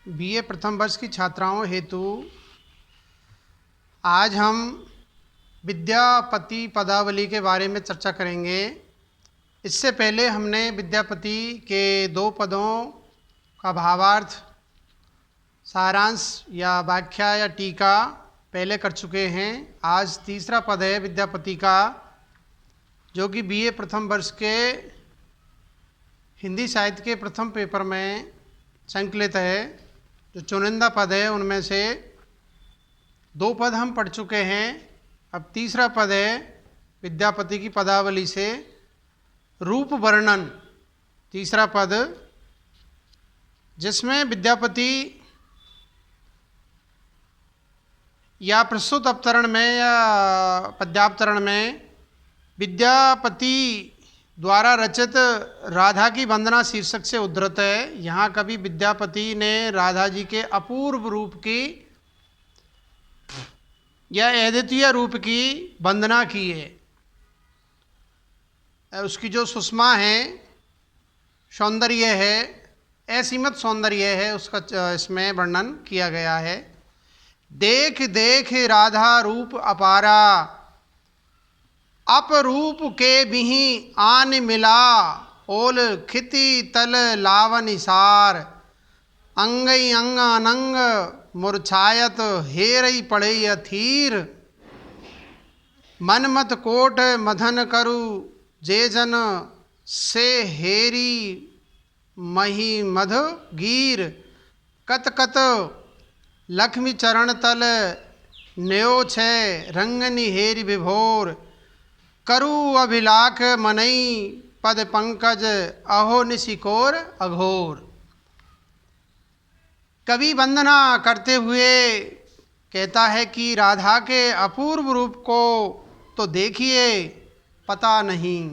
BA प्रथम वर्ष की छात्राओं हेतु आज हम विद्यापति पदावली के बारे में चर्चा करेंगे। इससे पहले हमने विद्यापति के 2 पदों का भावार्थ, सारांश या व्याख्या या टीका पहले कर चुके हैं। आज तीसरा पद है विद्यापति का, जो कि बीए प्रथम वर्ष के हिंदी साहित्य के प्रथम पेपर में संकलित है। जो चुनिंदा पद है उनमें से 2 पद हम पढ़ चुके हैं। अब तीसरा पद है विद्यापति की पदावली से रूप वर्णन। तीसरा पद, जिसमें विद्यापति या प्रस्तुत अवतरण में या पद्यावतरण में विद्यापति द्वारा रचित राधा की वंदना शीर्षक से उद्धृत है। यहाँ कवि विद्यापति ने राधा जी के अपूर्व रूप की या अद्वितीय रूप की वंदना की है। उसकी जो सुषमा है, सौंदर्य है, असीमित सौंदर्य है, उसका इसमें वर्णन किया गया है। देख देख राधा रूप अपारा, अपरूप के बिहि आन मिला, ओल खिति तल लावन इसार, अंगई अंग अनंग मूर्छायत हेरई पड़े अथीर, मनमत कोट मधन करु जे जन से हेरी मही मध गीर, कत कत लक्ष्मी चरण तल न्यो छे रंगनि हेरी विभोर, करु अभिलाख मनई पद पंकज अहो निशिकोर अघोर। कवि वंदना करते हुए कहता है कि राधा के अपूर्व रूप को तो देखिए, पता नहीं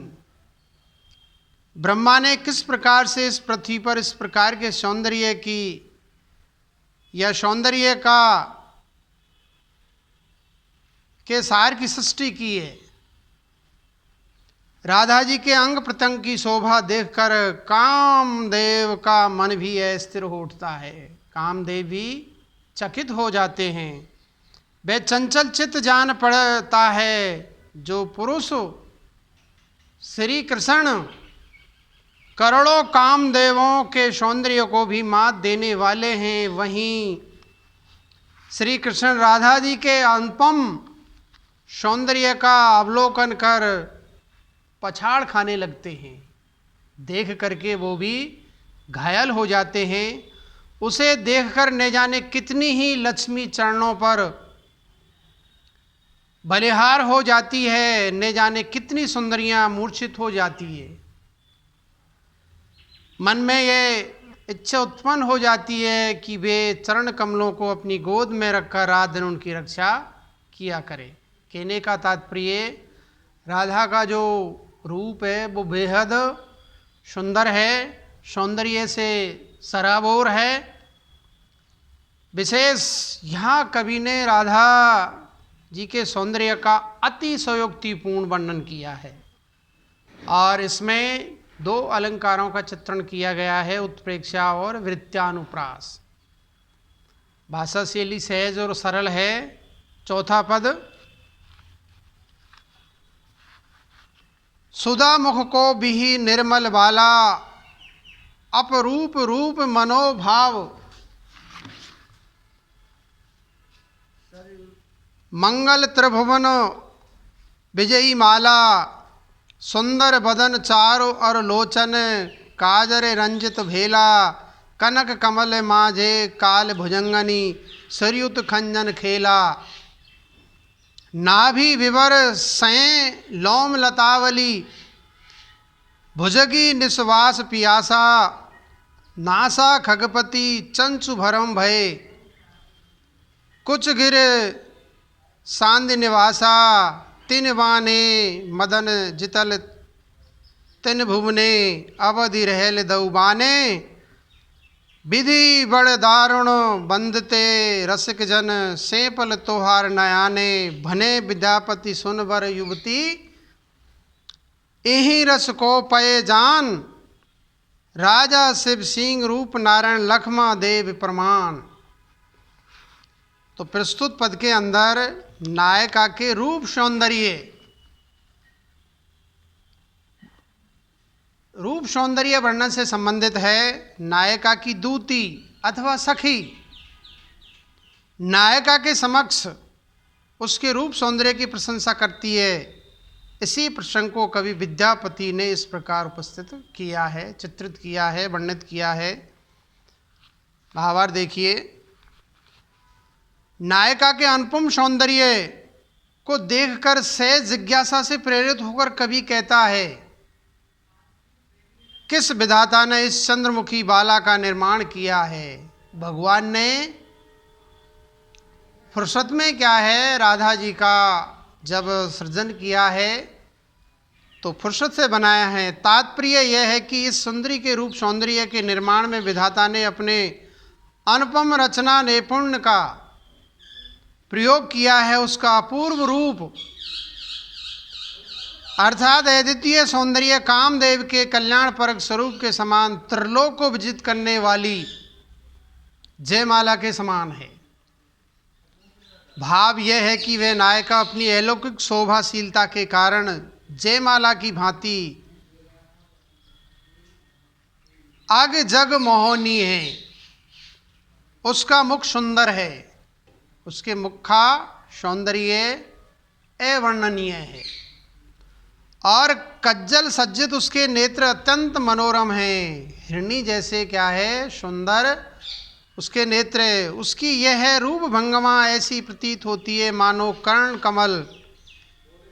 ब्रह्मा ने किस प्रकार से इस पृथ्वी पर इस प्रकार के सौंदर्य की या सौंदर्य का के सार की सृष्टि की है। राधा जी के अंग प्रत्यंग की शोभा देखकर कामदेव का मन भी अस्थिर हो उठता है। कामदेव भी चकित हो जाते हैं। वे चंचल चित्त जान पड़ता है। जो पुरुष श्री कृष्ण करोड़ों कामदेवों के सौंदर्य को भी मात देने वाले हैं, वहीं श्री कृष्ण राधा जी के अनुपम सौंदर्य का अवलोकन कर पछाड़ खाने लगते हैं। देख करके वो भी घायल हो जाते हैं। उसे देखकर न जाने कितनी ही लक्ष्मी चरणों पर बलिहार हो जाती है, न जाने कितनी सुंदरियां मूर्छित हो जाती है। मन में ये इच्छा उत्पन्न हो जाती है कि वे चरण कमलों को अपनी गोद में रखकर रात दिन उनकी रक्षा किया करे। कहने का तात्पर्य, राधा का जो रूप है वो बेहद सुंदर है, सौंदर्य से सराबोर है। विशेष यहाँ कवि ने राधा जी के सौंदर्य का अतिशयोक्तिपूर्ण वर्णन किया है और इसमें 2 अलंकारों का चित्रण किया गया है, उत्प्रेक्षा और वृत्यानुप्रास। भाषा शैली सहज और सरल है। चौथा पद, सुधा मुख को बिहि निर्मल बाला, अपरूप रूप मनोभाव, मंगल त्रिभुवन विजयी माला, सुंदर बदन चारो और लोचन, काजर रंजित भेला, कनक कमल माझे काल भुजंगनी, सरयुत खंजन खेला, नाभि विवर सय लोम लतावली, भुजगी निश्वास पियासा, नासा खगपति चंचु भरम भय, कुछ गिर सांद निवासा, तिन बाने मदन जितल तिन भुवने, अवधि रहल दौबाने, विधि बड़ दारुण बंदते रसिक जन, सेपल तोहार नयाने, भने विद्यापति सुनवर युवती, एहि रस को पये जान, राजा शिव सिंह रूप नारायण लक्ष्मा देव प्रमाण। तो प्रस्तुत पद के अंदर नायिका के रूप सौंदर्य वर्णन से संबंधित है। नायिका की दूती अथवा सखी नायिका के समक्ष उसके रूप सौंदर्य की प्रशंसा करती है। इसी प्रसंग को कवि विद्यापति ने इस प्रकार उपस्थित किया है, चित्रित किया है, वर्णित किया है। भावार्थ देखिए, नायिका के अनुपम सौंदर्य को देखकर सहज जिज्ञासा से प्रेरित होकर कवि कहता है, किस विधाता ने इस चंद्रमुखी बाला का निर्माण किया है। भगवान ने फुर्सत में क्या है, राधा जी का जब सृजन किया है तो फुर्सत से बनाया है। तात्पर्य यह है कि इस सुंदरी के रूप सौंदर्य के निर्माण में विधाता ने अपने अनुपम रचना नैपुण्य का प्रयोग किया है। उसका अपूर्व रूप अर्थात अद्वितीय सौंदर्य कामदेव के कल्याणपरक स्वरूप के समान त्रिलोक को विजित करने वाली जयमाला के समान है। भाव यह है कि वह नायिका अपनी अलौकिक शोभाशीलता के कारण जयमाला की भांति आगे जग मोहनी है। उसका मुख सुंदर है, उसके मुख का सौंदर्य अवर्णनीय है और कज्जल सज्जित उसके नेत्र अत्यंत मनोरम हैं। हिरणी जैसे क्या है, सुंदर उसके नेत्र। उसकी यह रूप भंगमा ऐसी प्रतीत होती है मानो कर्ण कमल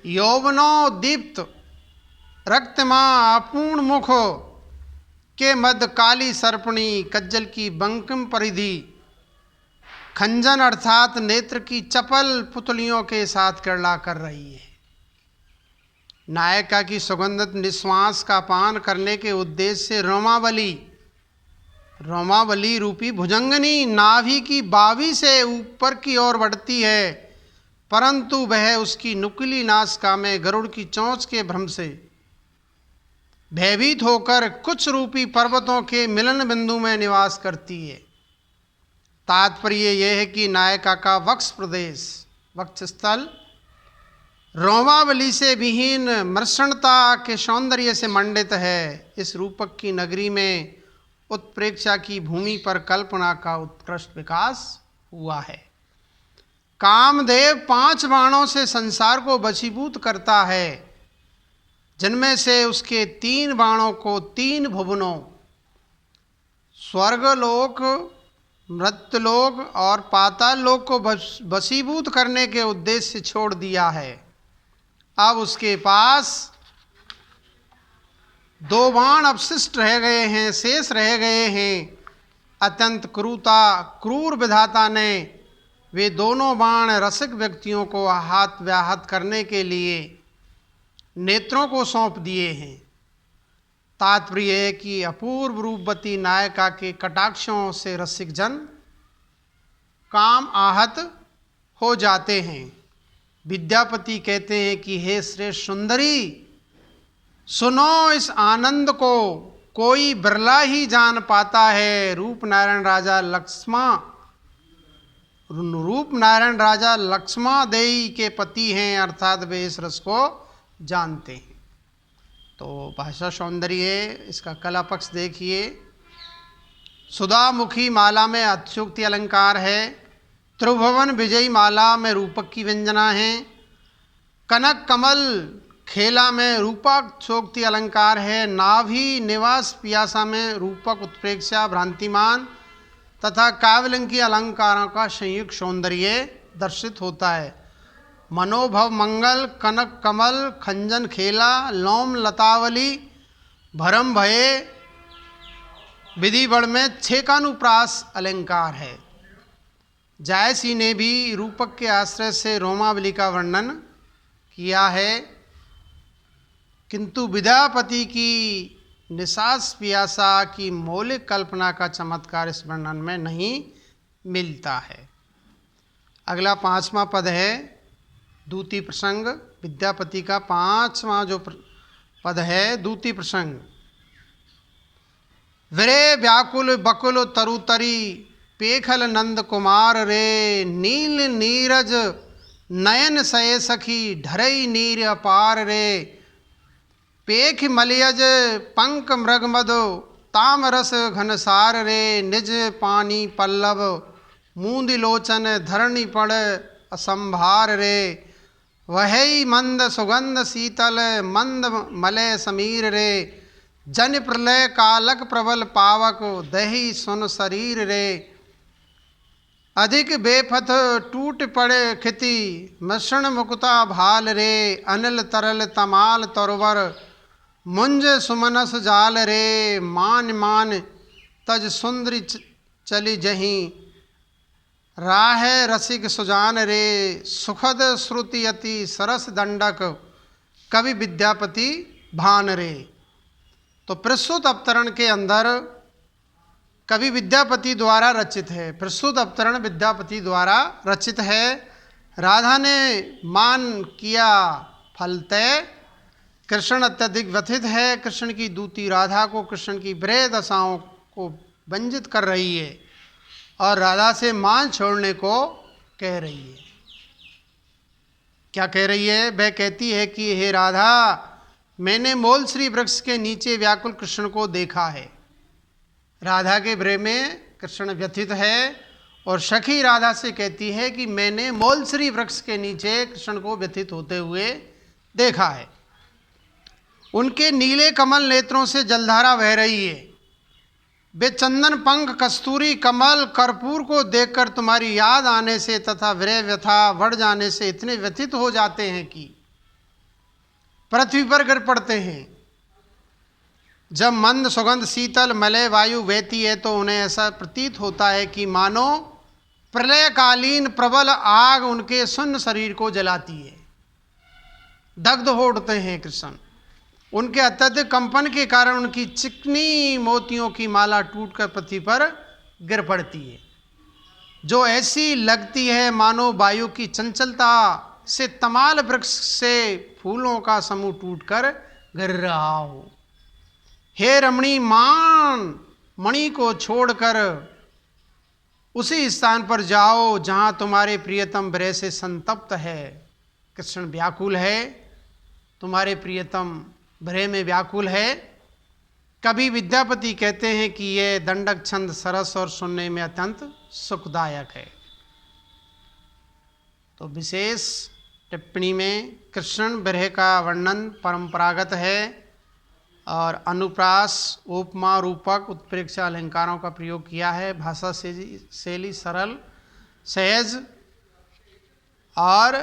यौवनोदीप्त रक्तमा अपूर्ण मुख के मध्य काली सर्पणी कज्जल की बंकिम परिधि खंजन अर्थात नेत्र की चपल पुतलियों के साथ क्रीड़ा कर रही है। नायिका की सुगंधित निश्वास का पान करने के उद्देश्य से रोमावली रूपी भुजंगनी नाभि की बावी से ऊपर की ओर बढ़ती है, परंतु वह उसकी नुकीली नासिका में गरुड़ की चोंच के भ्रम से भयभीत होकर कुछ रूपी पर्वतों के मिलन बिंदु में निवास करती है। तात्पर्य यह है कि नायिका का वक्ष प्रदेश, वक्षस्थल रोमावली से विहीन मृषणता के सौंदर्य से मंडित है। इस रूपक की नगरी में उत्प्रेक्षा की भूमि पर कल्पना का उत्कृष्ट विकास हुआ है। कामदेव 5 बाणों से संसार को वशीभूत करता है, जिनमें से उसके 3 बाणों को 3 भुवनों स्वर्गलोक, मृत्युलोक और पाताल लोक को वशीभूत करने के उद्देश्य से छोड़ दिया है। अब उसके पास 2 बाण अवशिष्ट रह गए हैं, शेष रह गए हैं। अत्यंत क्रूर विधाता ने वे दोनों बाण रसिक व्यक्तियों को आहत व्याहत करने के लिए नेत्रों को सौंप दिए हैं। तात्पर्य है कि अपूर्व रूपवती नायिका के कटाक्षों से रसिक जन काम आहत हो जाते हैं। विद्यापति कहते हैं कि हे श्रेष्ठ सुंदरी, सुनो इस आनंद को कोई बिरला ही जान पाता है। रूप नारायण राजा लक्ष्मा देई के पति हैं, अर्थात वे इस रस को जानते हैं। तो भाषा सौंदर्य, इसका कला पक्ष देखिए। सुधामुखी माला में अतिशयोक्ति अलंकार है। त्रिभुवन विजयी माला में रूपक की व्यंजना है। कनक कमल खेला में रूपक शोक्ति अलंकार है। नाभि निवास पियासा में रूपक उत्प्रेक्षा भ्रांतिमान तथा काव्यलिंगी अलंकारों का संयुक्त सौंदर्य दर्शित होता है। मनोभव मंगल, कनक कमल, खंजन खेला, लोम लतावली, भरम भये विधिबड़ में छेकानुप्रास अलंकार है। जायसी ने भी रूपक के आश्रय से रोमावली का वर्णन किया है, किंतु विद्यापति की निसास पियासा की मौलिक कल्पना का चमत्कार इस वर्णन में नहीं मिलता है। अगला 5वां पद है दूती प्रसंग। विद्यापति का 5वां जो पद है दूती प्रसंग। विरे व्याकुल बकुल तरुतरी पेखल नंद कुमार रे, नील नीरज नयन सय सखी ढरई नीर अपार रे, पेख मलियज पंक मृगमदो तामरस घनसार रे, निज पानी पल्लव मूंद लोचन धरणी पड़ असंभार रे, वही मंद सुगंध शीतल मंद मलय समीर रे, जन प्रलय कालक प्रबल पावक दही सुन शरीर रे, अधिक बेफत टूट पड़े खिति मिश्रण मुकुता भाल रे, अनिल तरल तमाल तरवर मुंज सुमनस जाल रे, मान मान तज सुंदरी चली जहीं राह रसिक सुजान रे, सुखद श्रुति अति सरस दंडक कवि विद्यापति भान रे। तो प्रस्तुत अवतरण के अंदर कवि विद्यापति द्वारा रचित है, प्रस्तुत अवतरण विद्यापति द्वारा रचित है। राधा ने मान किया फल तय, कृष्ण अत्यधिक व्यथित है, कृष्ण की दूती राधा को कृष्ण की विरह दशाओं को वंजित कर रही है और राधा से मान छोड़ने को कह रही है। क्या कह रही है? वह कहती है कि हे राधा, मैंने मोल श्री वृक्ष के नीचे व्याकुल कृष्ण को देखा है। राधा के विरह में कृष्ण व्यथित है और सखी राधा से कहती है कि मैंने मोल श्री वृक्ष के नीचे कृष्ण को व्यथित होते हुए देखा है। उनके नीले कमल नेत्रों से जलधारा बह रही है। वे चंदन पंख कस्तूरी कमल कर्पूर को देखकर तुम्हारी याद आने से तथा विरह व्यथा बढ़ जाने से इतने व्यथित हो जाते हैं कि पृथ्वी पर गिर पड़ते हैं। जब मंद सुगंध शीतल मलय वायु बहती है तो उन्हें ऐसा प्रतीत होता है कि मानो प्रलयकालीन प्रबल आग उनके सुन्न शरीर को जलाती है। दग्ध हो उठते हैं कृष्ण। उनके अत्यधिक कंपन के कारण उनकी चिकनी मोतियों की माला टूटकर पृथ्वी पर गिर पड़ती है, जो ऐसी लगती है मानो वायु की चंचलता से तमाल वृक्ष से फूलों का समूह टूटकर गिर रहा हो। हे रमणी, मान मणि को छोड़कर उसी स्थान पर जाओ जहां तुम्हारे प्रियतम विरह से संतप्त है। कृष्ण व्याकुल है, तुम्हारे प्रियतम विरह में व्याकुल है। कवि विद्यापति कहते हैं कि यह दंडक छंद सरस और सुनने में अत्यंत सुखदायक है। तो विशेष टिप्पणी में कृष्ण विरह का वर्णन परंपरागत है और अनुप्रास, उपमा, रूपक, उत्प्रेक्ष अलंकारों का प्रयोग किया है। भाषा शैली सरल, सहज और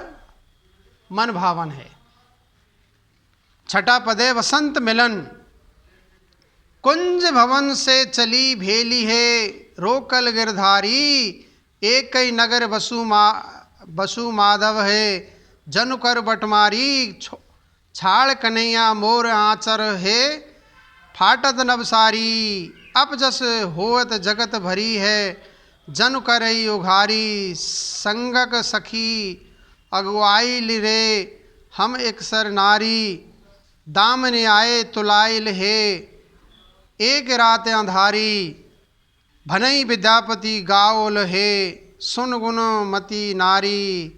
मन भावन है। छठा पद है वसंत मिलन। कुंज भवन से चली भेली है, रोकल गिरधारी एक कई नगर बसु माधव है, जनु कर बटमारी छाड़ कन्हैया मोर आचर है, फाटत नवसारी अप जस होत जगत भरी है, जनु करई उघारी संगक सखी अगुआई रे, हम एक सर नारी दामने आए तुलाइल है, एक रात अंधारी भनई विद्यापति गाओल है, सुन गुण मती नारी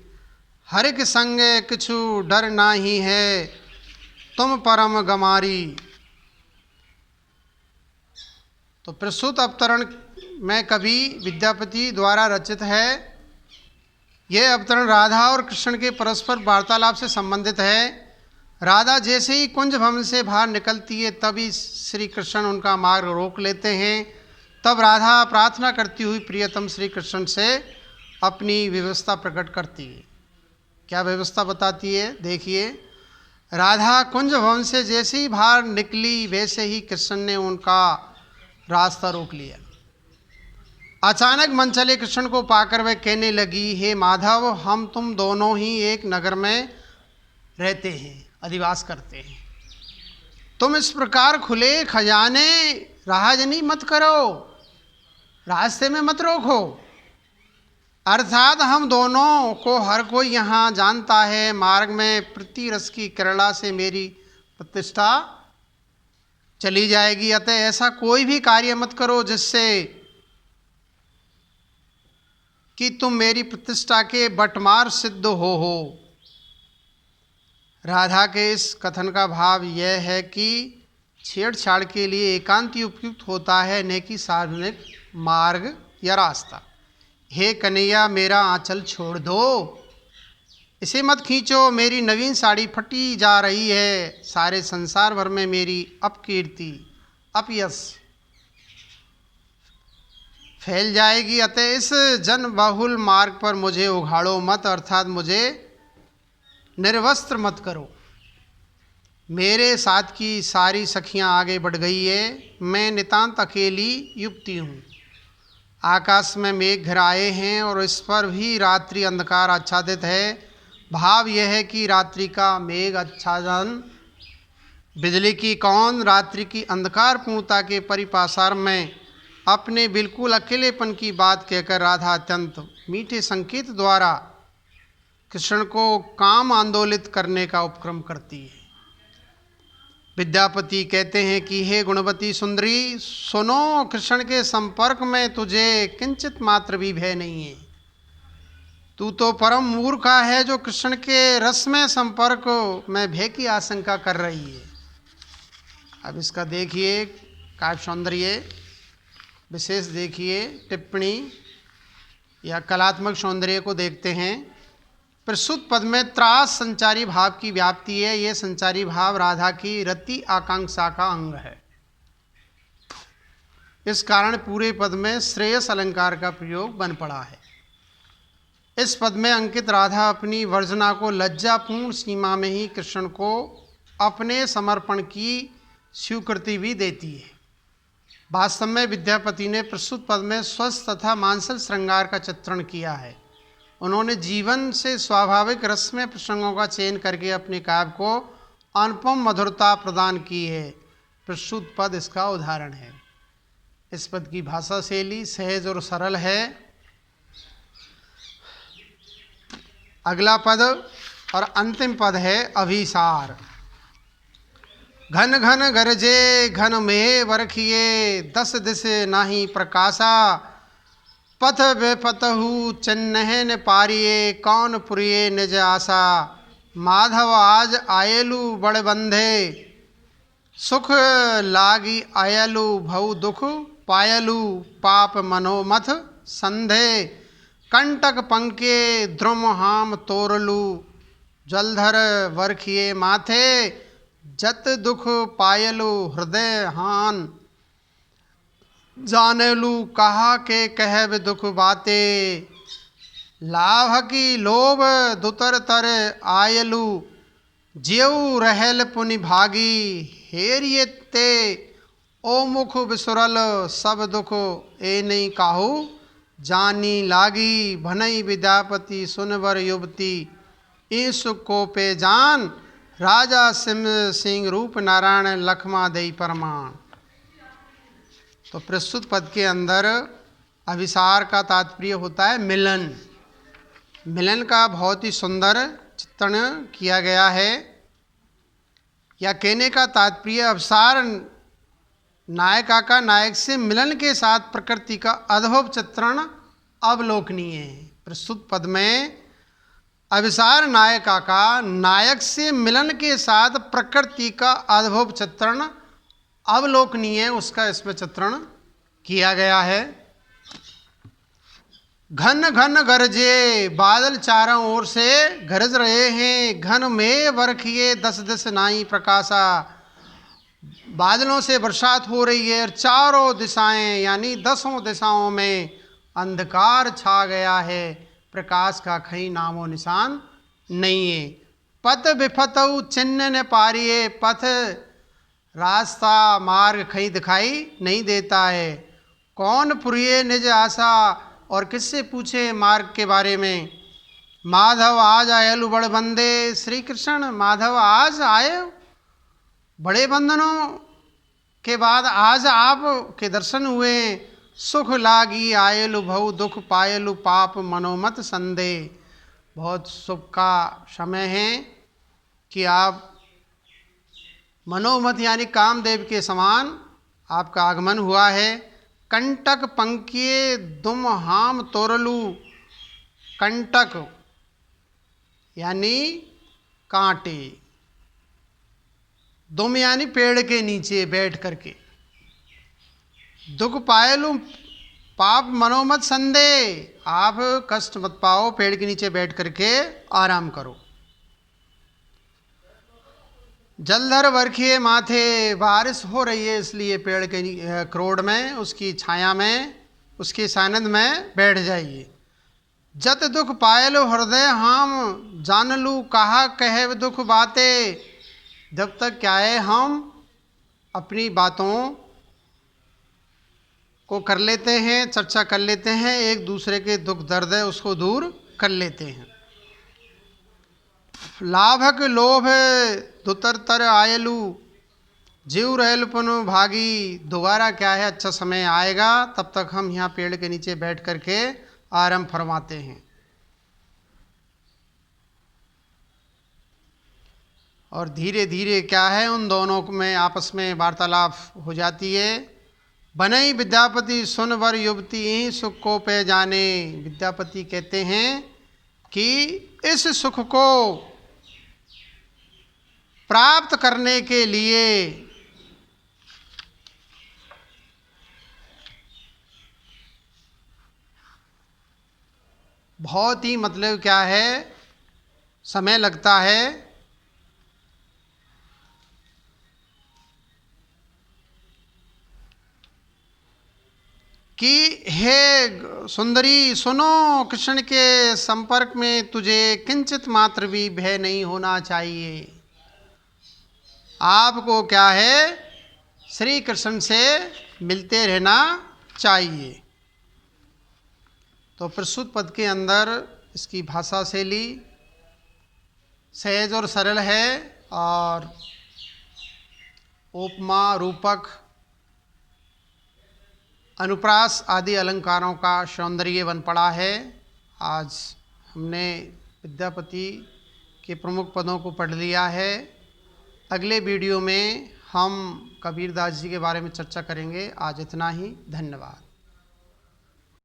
हरिक संगे किछु डर नाही है, तुम परम गमारी। तो प्रस्तुत अवतरण में कवि विद्यापति द्वारा रचित है। यह अवतरण राधा और कृष्ण के परस्पर वार्तालाप से संबंधित है। राधा जैसे ही कुंज भवन से बाहर निकलती है तभी श्री कृष्ण उनका मार्ग रोक लेते हैं। तब राधा प्रार्थना करती हुई प्रियतम श्री कृष्ण से अपनी व्यवस्था प्रकट करती है। क्या व्यवस्था बताती है? देखिए, राधा कुंज भवन से जैसे ही बाहर निकली वैसे ही कृष्ण ने उनका रास्ता रोक लिया। अचानक मन चले कृष्ण को पाकर वह कहने लगी, हे माधव, हम तुम दोनों ही एक नगर में रहते हैं, अधिवास करते हैं। तुम इस प्रकार खुले खजाने राहजनी मत करो, रास्ते में मत रोको। अर्थात हम दोनों को हर कोई यहाँ जानता है, मार्ग में प्रति रस की किरणा से मेरी प्रतिष्ठा चली जाएगी। अतः ऐसा कोई भी कार्य मत करो जिससे कि तुम मेरी प्रतिष्ठा के बटमार सिद्ध हो। राधा के इस कथन का भाव यह है कि छेड़छाड़ के लिए एकांत ही उपयुक्त होता है, न कि सार्वजनिक मार्ग या रास्ता। हे कन्हैया, मेरा आंचल छोड़ दो, इसे मत खींचो। मेरी नवीन साड़ी फटी जा रही है, सारे संसार भर में मेरी अपकीर्ति, अपयश फैल जाएगी। अतः इस जन बहुल मार्ग पर मुझे उघाड़ो मत, अर्थात मुझे निर्वस्त्र मत करो। मेरे साथ की सारी सखियां आगे बढ़ गई है, मैं नितांत अकेली युवती हूँ। आकाश में मेघ घिर आए हैं और इस पर भी रात्रि अंधकार आच्छादित है। भाव यह है कि रात्रि का मेघ आच्छादन बिजली की कौन रात्रि की अंधकार पूर्णता के परिपासार में अपने बिल्कुल अकेलेपन की बात कहकर राधा अत्यंत मीठे संकेत द्वारा कृष्ण को काम आंदोलित करने का उपक्रम करती है। विद्यापति कहते हैं कि हे गुणवती सुंदरी, सुनो, कृष्ण के संपर्क में तुझे किंचित मात्र भी भय नहीं है। तू तो परम मूर्ख है जो कृष्ण के रस में संपर्क में भय की आशंका कर रही है। अब इसका देखिए काव्य सौंदर्य विशेष, देखिए टिप्पणी या कलात्मक सौंदर्य को देखते हैं। प्रस्तुत पद में त्रास संचारी भाव की व्याप्ति है। यह संचारी भाव राधा की रति आकांक्षा का अंग है। इस कारण पूरे पद में श्रेयस अलंकार का प्रयोग बन पड़ा है। इस पद में अंकित राधा अपनी वर्जना को लज्जापूर्ण सीमा में ही कृष्ण को अपने समर्पण की स्वीकृति भी देती है। वास्तव में विद्यापति ने प्रस्तुत पद में स्वस्थ तथा मांसल श्रृंगार का चित्रण किया है। उन्होंने जीवन से स्वाभाविक रसमय प्रसंगों का चयन करके अपने काव्य को अनुपम मधुरता प्रदान की है। प्रस्तुत पद इसका उदाहरण है। इस पद की भाषा शैली सहज और सरल है। अगला पद और अंतिम पद है अभिसार। घन घन गरजे घन में वरखिए, दस दिश नाही प्रकाशा, पथ बेपतहु चिन्हन पारिये, कौन पुरिये निज आशा, माधव आज आयलु बड़ बंधे, सुख लागी आयलु भव दुख, पायलु पाप मनोमथ संधे, कंटक पंके द्रुम हाम तोरलु, जलधर वरखिए माथे, जत दुख पायलु हृदय हान, जानलू कहा के कहब दुख बाते, लाभ की लोभ दुतर तर आयलु, ज्यऊ रहल पुनि भागी, हेरिये ते ओ मुख बिसुरल, सब दुख ए नहीं काहू जानी लागी, भनई विद्यापति सुनवर युवती, ईस को पे जान, राजा सिम सिंह रूप नारायण, लखमा दई परमाण। तो प्रस्तुत पद के अंदर अभिसार का तात्पर्य होता है मिलन। मिलन का बहुत ही सुंदर चित्रण किया गया है। या कहने का तात्पर्य अभिसार नायिका का नायक से मिलन के साथ प्रकृति का अद्भुत चित्रण अवलोकनीय है। प्रस्तुत पद में अभिसार नायिका का नायक से मिलन के साथ प्रकृति का अद्भुत चित्रण अवलोकनीय है, उसका इसमें चित्रण किया गया है। घन घन गरजे, बादल चारों ओर से गरज रहे हैं। घन में वर्खिए दस दिश नाई प्रकाशा, बादलों से बरसात हो रही है और चारों दिशाएं यानी दसों दिशाओं में अंधकार छा गया है, प्रकाश का कहीं नामो निशान नहीं है। पथ विफतऊ चिन्ह न पारिये, पथ रास्ता मार्ग कहीं दिखाई नहीं देता है। कौन पुरिये निज आशा, और किससे पूछे मार्ग के बारे में। माधव आज आयलु बड़ बंदे, श्री कृष्ण माधव आज आए बड़े बंधनों के बाद आज आप के दर्शन हुए। सुख लागी आयलु भव दुख, पायलु पाप मनोमत संदेह। बहुत सुख का समय है कि आप मनोमत यानी कामदेव के समान आपका आगमन हुआ है। कंटक पंकिये दुम हाम तोरलू, कंटक यानी कांटे, दुम यानी पेड़ के नीचे बैठ करके, दुख पायलू पाप मनोमत संदेह, आप कष्ट मत पाओ, पेड़ के नीचे बैठ करके आराम करो। जलधर वर्खिए माथे, बारिश हो रही है इसलिए पेड़ के क्रोड़ में, उसकी छाया में, उसके सानिध्य में बैठ जाइए। जत दुख पायलो हृदय हम, जानलू कहा कहे दुख बातें, जब तक क्या है हम अपनी बातों को कर लेते हैं, चर्चा कर लेते हैं, एक दूसरे के दुख दर्द है उसको दूर कर लेते हैं। लाभक लोभ दुतरतर आयलू, जीव रहलपनु भागी, दोबारा क्या है अच्छा समय आएगा, तब तक हम यहाँ पेड़ के नीचे बैठ करके आराम फरमाते हैं। और धीरे धीरे क्या है उन दोनों में आपस में वार्तालाप हो जाती है। बनई विद्यापति सुन वर युवती यही सुख को पे जाने, विद्यापति कहते हैं कि इस सुख को प्राप्त करने के लिए बहुत ही मतलब क्या है समय लगता है। कि हे सुंदरी सुनो, कृष्ण के संपर्क में तुझे किंचित मात्र भी भय नहीं होना चाहिए। आपको क्या है श्री कृष्ण से मिलते रहना चाहिए। तो प्रस्तुत पद के अंदर इसकी भाषा शैली सहज और सरल है और उपमा रूपक अनुप्रास आदि अलंकारों का सौंदर्य बन पड़ा है। आज हमने विद्यापति के प्रमुख पदों को पढ़ लिया है। अगले वीडियो में हम कबीरदास जी के बारे में चर्चा करेंगे। आज इतना ही, धन्यवाद।